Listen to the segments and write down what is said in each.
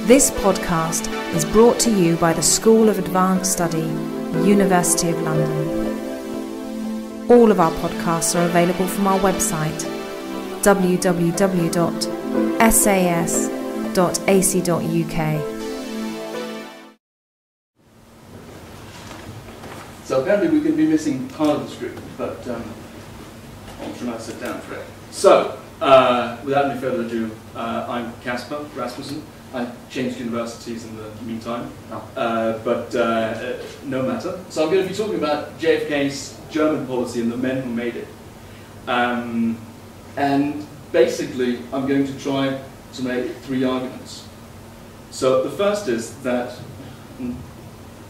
This podcast is brought to you by the School of Advanced Study, University of London. All of our podcasts are available from our website, www.sas.ac.uk. So apparently we're going to be missing part of the script, but I'll try not to sit down for it. So, without any further ado, I'm Kasper, Rasmussen. I changed universities in the meantime, but no matter. So I'm going to be talking about JFKs German policy and the men who made it. And basically, I'm going to try to make three arguments. So the first is that,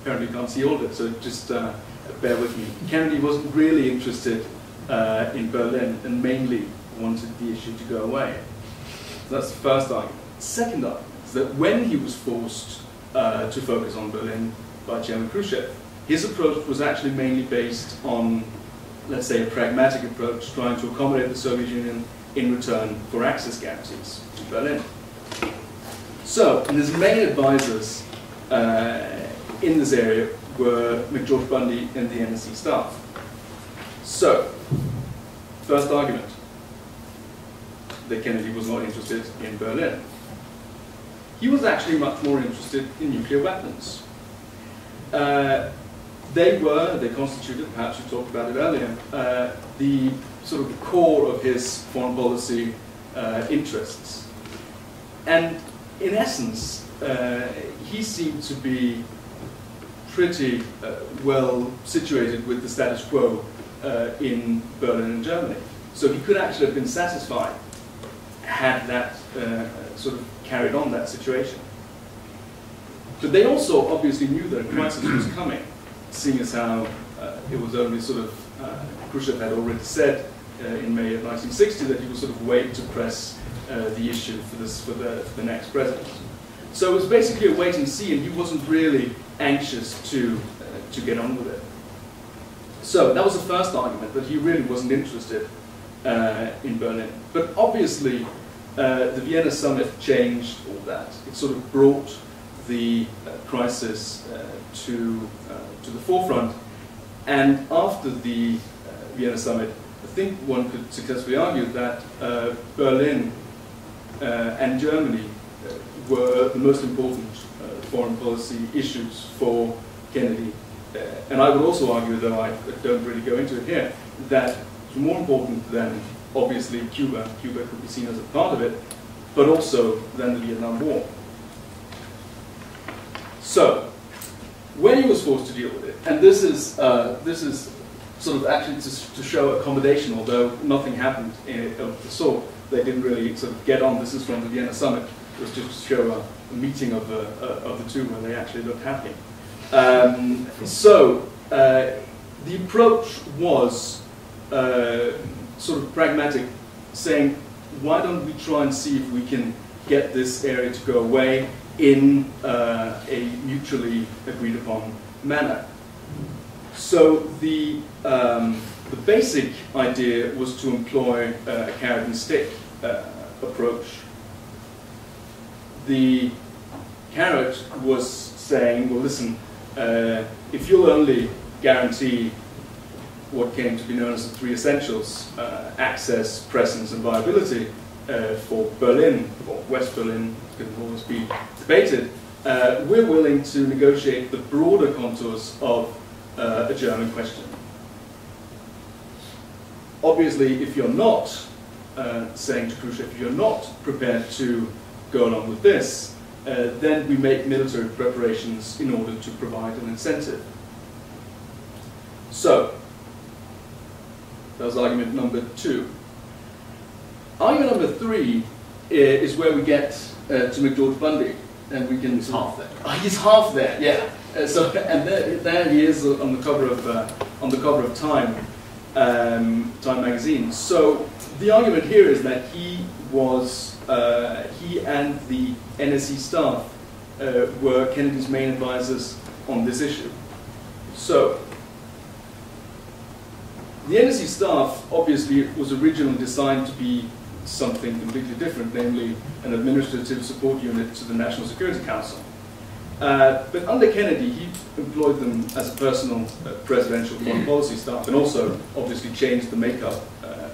apparently you can't see all of it, so just bear with me. Kennedy wasn't really interested in Berlin and mainly wanted the issue to go away. So that's the first argument. Second argument is that when he was forced to focus on Berlin by Chairman Khrushchev, his approach was actually mainly based on, let's say, a pragmatic approach, trying to accommodate the Soviet Union in return for access guarantees to Berlin. So, and his main advisors in this area were McGeorge Bundy and the NSC staff. So, first argument, that Kennedy was not interested in Berlin. He was actually much more interested in nuclear weapons. They constituted, perhaps you talked about it earlier, the sort of core of his foreign policy interests. And in essence, he seemed to be pretty well situated with the status quo in Berlin and Germany. So he could actually have been satisfied had that sort of carried on that situation. But they also obviously knew that a crisis was coming, seeing as how it was only sort of, Khrushchev had already said in May of 1960 that he would sort of wait to press the issue for the next president. So it was basically a wait and see, and he wasn't really anxious to get on with it. So that was the first argument, that he really wasn't interested in Berlin. But obviously, the Vienna summit changed all that. It sort of brought the crisis to the forefront. And after the Vienna summit, I think one could successfully argue that Berlin and Germany were the most important foreign policy issues for Kennedy. And I would also argue, though I don't really go into it here, that it's more important than obviously Cuba. Cuba could be seen as a part of it, but also than the Vietnam War. So, when he was forced to deal with it, and this is sort of actually to show accommodation, although nothing happened of the sort. They didn't really sort of get on. This is from the Vienna summit. It was just to show a meeting of the two where they actually looked happy. The approach was sort of pragmatic, saying, why don't we try and see if we can get this area to go away in a mutually agreed upon manner. So the basic idea was to employ a carrot and stick approach. The carrot was saying, well, listen, if you'll only guarantee what came to be known as the three essentials, access, presence, and viability for Berlin, or West Berlin, can always be debated, we're willing to negotiate the broader contours of a German question. Obviously, if you're not saying to Khrushchev, if you're not prepared to go along with this, then we make military preparations in order to provide an incentive. So, that was argument number 2. Argument number 3 is where we get to McGeorge Bundy, and we can. He's half there. Oh, he's half there, yeah. And there he is on the cover of Time, Time magazine. So the argument here is that he and the NSC staff were Kennedy's main advisors on this issue. So the NSC staff obviously was originally designed to be something completely different, namely an administrative support unit to the National Security Council. But under Kennedy, he employed them as a personal presidential foreign policy staff, and also obviously changed the makeup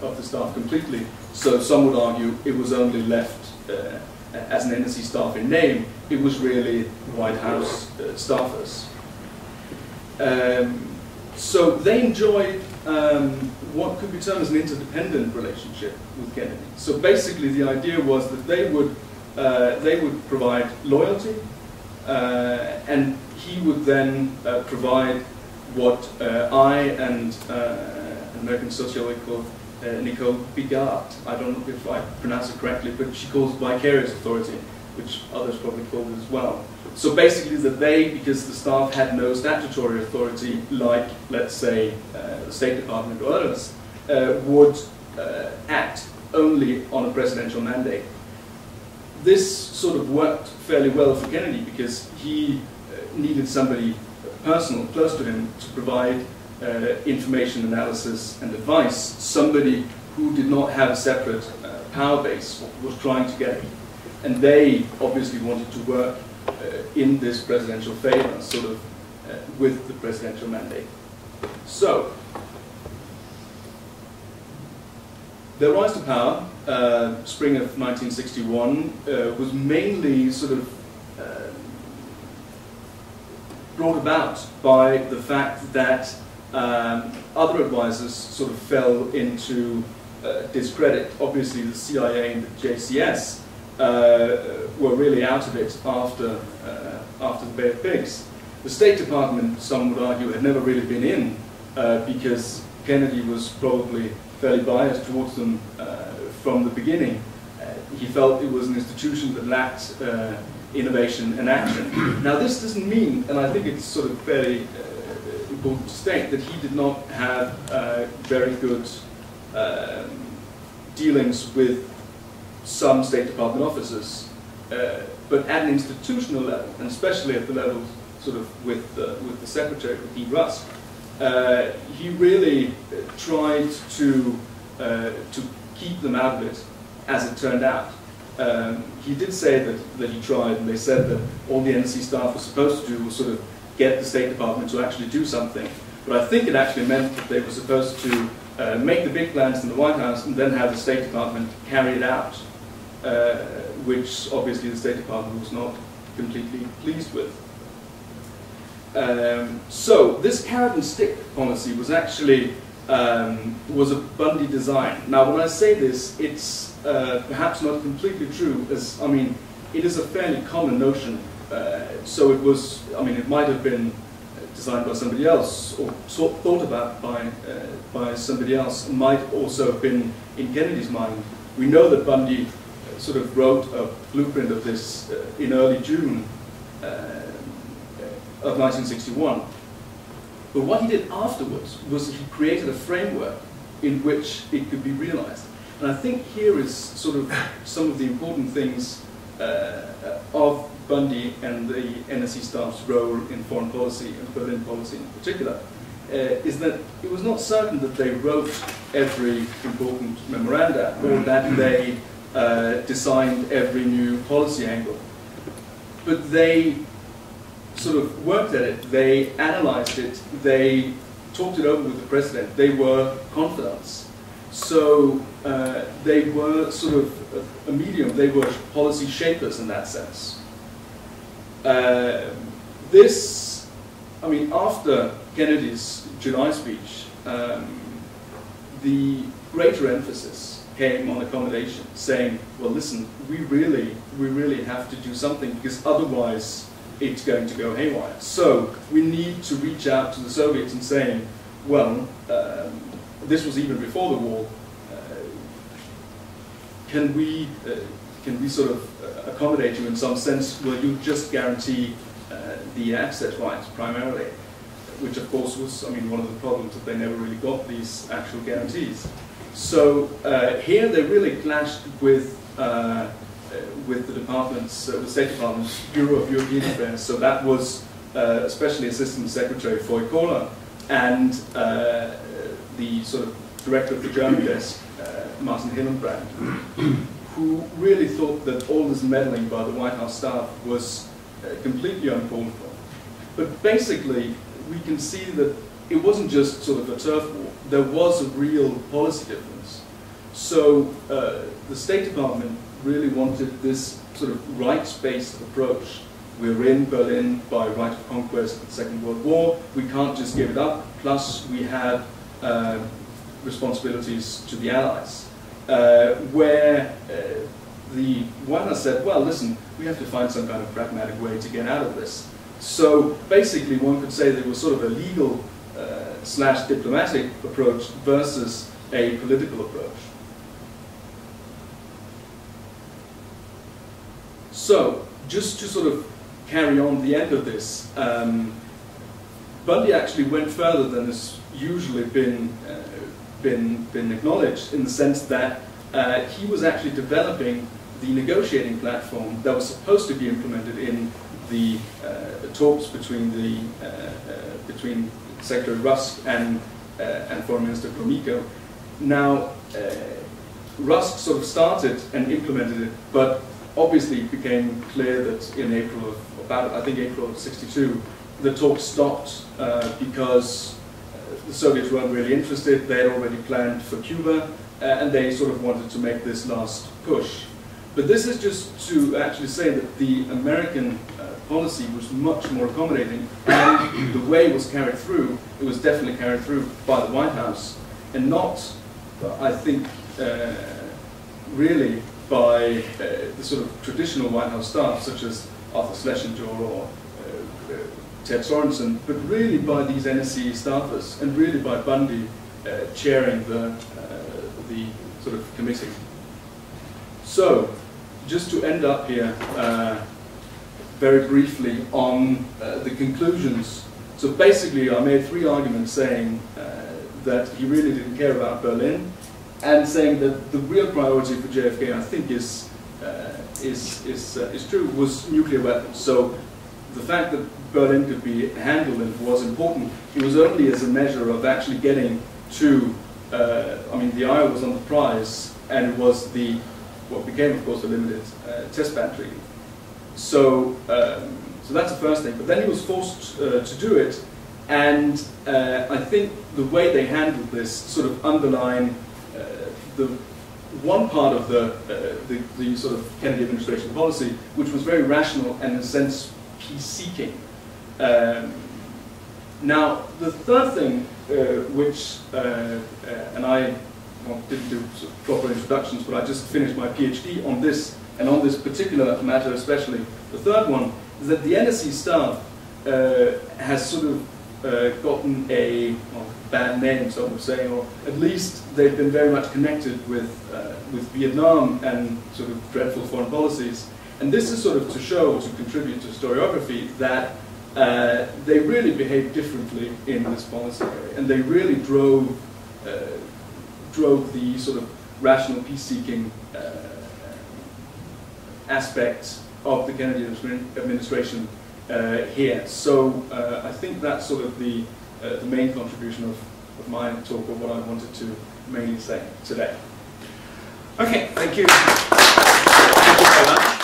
of the staff completely. So some would argue it was only left as an NSC staff in name. It was really White House staffers. So they enjoyed what could be termed as an interdependent relationship with Kennedy. So basically the idea was that they would provide loyalty, and he would then provide what I and an American sociologist called Nicole Bigard, I don't know if I pronounce it correctly, but she calls vicarious authority, which others probably call it as well. So basically that they, because the staff had no statutory authority like, let's say, the State Department or others, would act only on a presidential mandate. This sort of worked fairly well for Kennedy because he needed somebody personal, close to him, to provide information, analysis, and advice. Somebody who did not have a separate power base, was trying to get it. And they obviously wanted to work in this presidential favor, sort of with the presidential mandate. So, their rise to power, spring of 1961, was mainly sort of brought about by the fact that other advisors sort of fell into discredit. Obviously the CIA and the JCS were really out of it after the Bay of Pigs. The State Department, some would argue, had never really been in because Kennedy was probably fairly biased towards them from the beginning. He felt it was an institution that lacked innovation and action. Now this doesn't mean, and I think it's sort of fairly important to state, that he did not have very good dealings with some State Department officers, but at an institutional level, and especially at the level sort of with the Secretary, with Dean Rusk, he really tried to keep them out of it, as it turned out. He did say that he tried, and they said that all the NSC staff were supposed to do was sort of get the State Department to actually do something. But I think it actually meant that they were supposed to make the big plans in the White House and then have the State Department carry it out, which obviously the State Department was not completely pleased with. So this carrot and stick policy was actually was a Bundy design. Now when I say this, it's perhaps not completely true, as I mean it is a fairly common notion. So it was, I mean, it might have been designed by somebody else or thought about by somebody else. It might also have been in Kennedy's mind. We know that Bundy sort of wrote a blueprint of this in early June of 1961. But what he did afterwards was he created a framework in which it could be realized. And I think here is sort of some of the important things of Bundy and the NSC staff's role in foreign policy and Berlin policy in particular, is that it was not certain that they wrote every important memoranda or that they designed every new policy angle. But they sort of worked at it, they analyzed it, they talked it over with the president, they were confidants. So they were sort of a medium, they were policy shapers in that sense. This, I mean, after Kennedy's July speech, the greater emphasis came on accommodation, saying, well, listen, we really have to do something because otherwise it's going to go haywire. So we need to reach out to the Soviets and saying, well, this was even before the war, can we sort of accommodate you in some sense? Will you just guarantee the access rights primarily? Which of course was, I mean, one of the problems that they never really got these actual guarantees. So here they really clashed with the departments, the State Department's Bureau of European Affairs. So that was especially Assistant Secretary Foy Kohler and the sort of director of the German desk, Martin Hillenbrand, who really thought that all this meddling by the White House staff was completely uncalled for. But basically, we can see that it wasn't just sort of a turf war. There was a real policy difference. So the State Department really wanted this sort of rights-based approach. We're in Berlin by right of conquest of the Second World War. We can't just give it up. Plus, we have responsibilities to the Allies, where the Vienna said, well, listen, we have to find some kind of pragmatic way to get out of this. So basically, one could say there was sort of a legal / diplomatic approach versus a political approach. So, just to sort of carry on the end of this, Bundy actually went further than has usually been acknowledged, in the sense that he was actually developing the negotiating platform that was supposed to be implemented in the talks between Secretary Rusk and Foreign Minister Gromyko. Now, Rusk sort of started and implemented it, but obviously it became clear that in April of, I think April of '62, the talks stopped because the Soviets weren't really interested. They had already planned for Cuba, and they sort of wanted to make this last push. But this is just to actually say that the American policy was much more accommodating, and the way it was carried through, it was definitely carried through by the White House, and not, I think, really by the sort of traditional White House staff, such as Arthur Schlesinger or Ted Sorensen, but really by these NSC staffers, and really by Bundy chairing the sort of committee. So, just to end up here very briefly on the conclusions. So basically I made 3 arguments saying that he really didn't care about Berlin, and saying that the real priority for JFK, I think, is true, was nuclear weapons. So the fact that Berlin could be handled and was important, it was only as a measure of actually getting to, I mean, the eye was on the prize, and it was what became, of course, the limited test ban treaty. So, so that's the first thing. But then he was forced to do it, and I think the way they handled this sort of underlined the one part of the sort of Kennedy administration policy, which was very rational and in a sense peace-seeking. Now, the third thing, which, and I didn't do sort of proper introductions, but I just finished my PhD on this, and on this particular matter especially. The third one is that the NSC staff has sort of gotten a bad name, so I would say, or at least they've been very much connected with Vietnam and sort of dreadful foreign policies. And this is sort of to show, to contribute to historiography, that they really behaved differently in this policy area, and they really drove the sort of rational peace-seeking aspect of the Kennedy administration here. So I think that's sort of the main contribution of my talk, or what I wanted to mainly say today. Okay, thank you. Thank you so much.